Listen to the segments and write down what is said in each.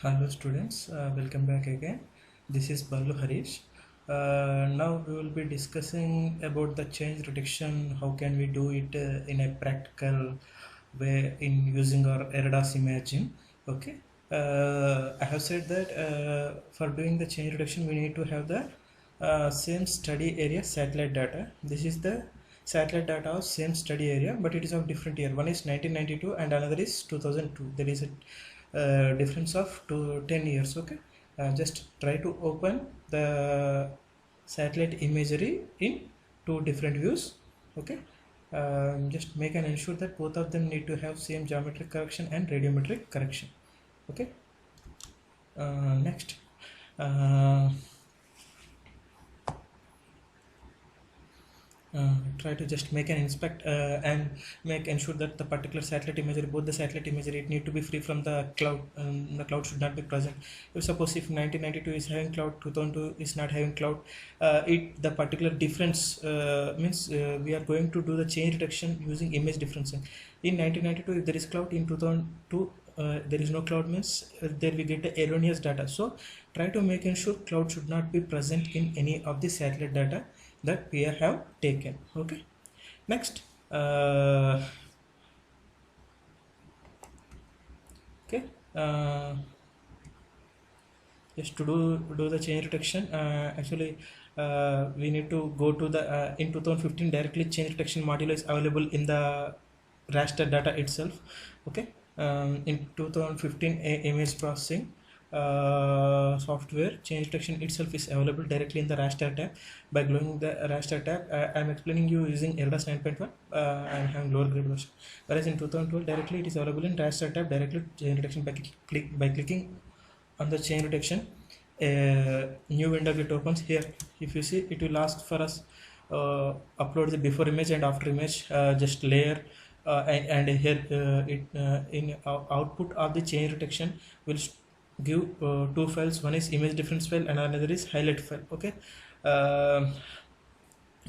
Hello students, welcome back again. This is Ballu Harish. Now we will be discussing about the change detection. How can we do it in a practical way in using our ERDAS imaging? Okay. I have said that for doing the change detection we need to have the same study area satellite data. This is the satellite data of same study area, but it is of different year. One is 1992 and another is 2002. There is a difference of 10 years. Okay, just try to open the satellite imagery in two different views. Okay, just make and ensure that both of them need to have same geometric correction and radiometric correction. Okay, next try to just make an inspect and make ensure that the particular satellite imagery, both the satellite imagery, it need to be free from the cloud. The cloud should not be present. If suppose if 1992 is having cloud, 2002 is not having cloud, the particular difference means we are going to do the change detection using image differencing. In 1992 if there is cloud, in 2002 there is no cloud, means there we get the erroneous data. So try to make ensure cloud should not be present in any of the satellite data that we have taken. Okay, next okay, just to do the change detection, actually we need to go to the in 2015 directly change detection module is available in the raster data itself. Okay, in 2015 image processing software change detection itself is available directly in the raster tab. By going the raster tab, I'm explaining you using ERDAS 9.1. I'm having lower grade version, whereas in 2012 directly it is available in raster tab directly change detection by clicking on the chain detection. A new window get opens here. If you see, it will ask for us upload the before image and after image, just layer, and here in output of the chain detection will give two files. One is image difference file and another is highlight file. Okay,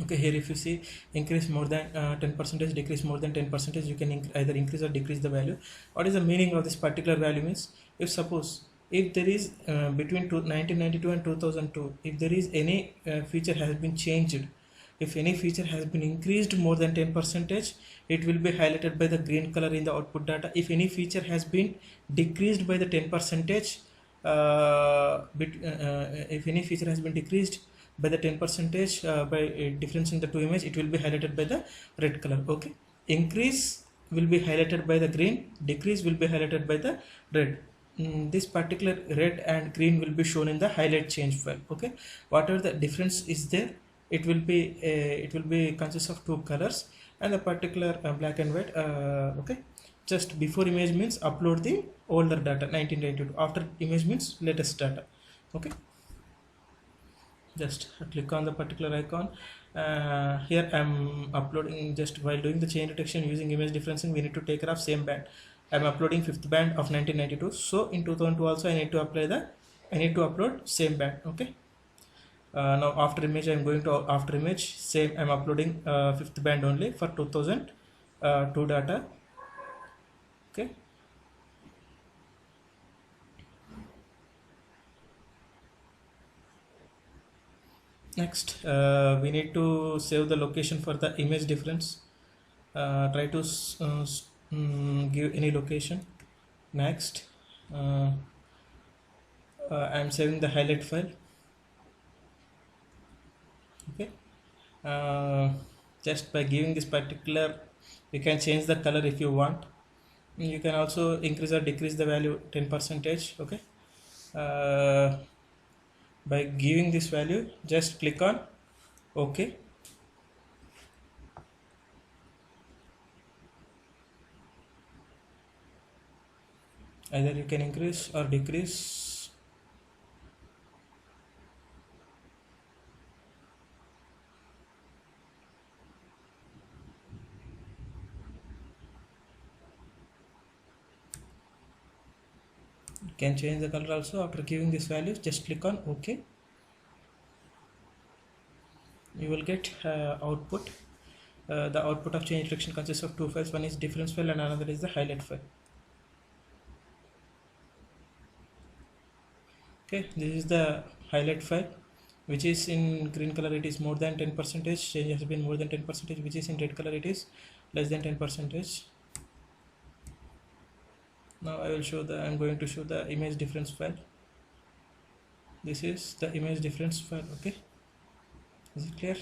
okay, here if you see increase more than 10%, decrease more than 10%, you can either increase or decrease the value. What is the meaning of this particular value? Means if suppose if there is between 1992 and 2002, if there is any feature has been changed, if any feature has been increased more than 10%, it will be highlighted by the green color in the output data. If any feature has been decreased by the 10%, if any feature has been decreased by the 10% by difference in the two image, it will be highlighted by the red color. Okay, increase will be highlighted by the green, decrease will be highlighted by the red. This particular red and green will be shown in the highlight change file. Okay, whatever the difference is there, it will be consists of two colors and the particular black and white. Okay, just before image means upload the older data 1992, after image means latest data. Okay, just click on the particular icon. Here I'm uploading, just while doing the chain detection using image differencing, we need to take care of same band. I'm uploading 5th band of 1992, so in 2002 also I need to upload same band. Okay, now after image I'm going to after image, same I'm uploading 5th band only for 2002 data. Okay, next we need to save the location for the image difference. Try to give any location. Next I'm saving the highlight file. Okay, just by giving this particular, you can change the color if you want. You can also increase or decrease the value 10%. Okay, by giving this value, just click on OK. Either you can increase or decrease. You can change the color also. After giving this value, just click on OK. You will get output. The output of change detection consists of two files. One is difference file and another is the highlight file. Okay, this is the highlight file, which is in green color it is more than 10 percentage, change has been more than 10 percentage, which is in red color it is less than 10 percentage. Now I will show the, I'm going to show the image difference file. This is the image difference file. Okay, is it clear?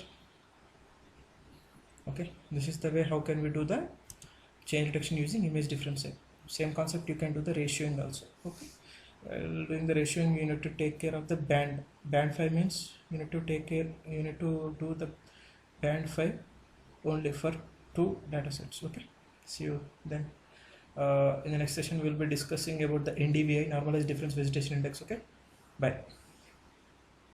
Okay, this is the way how can we do the change detection using image difference. Same concept you can do the ratioing also. Okay, while doing the ratioing you need to take care of the band 5 means you need to take care, you need to do the band 5 only for 2 data sets. Okay, see you then. In the next session we'll be discussing about the NDVI, normalized difference vegetation index. Okay, bye.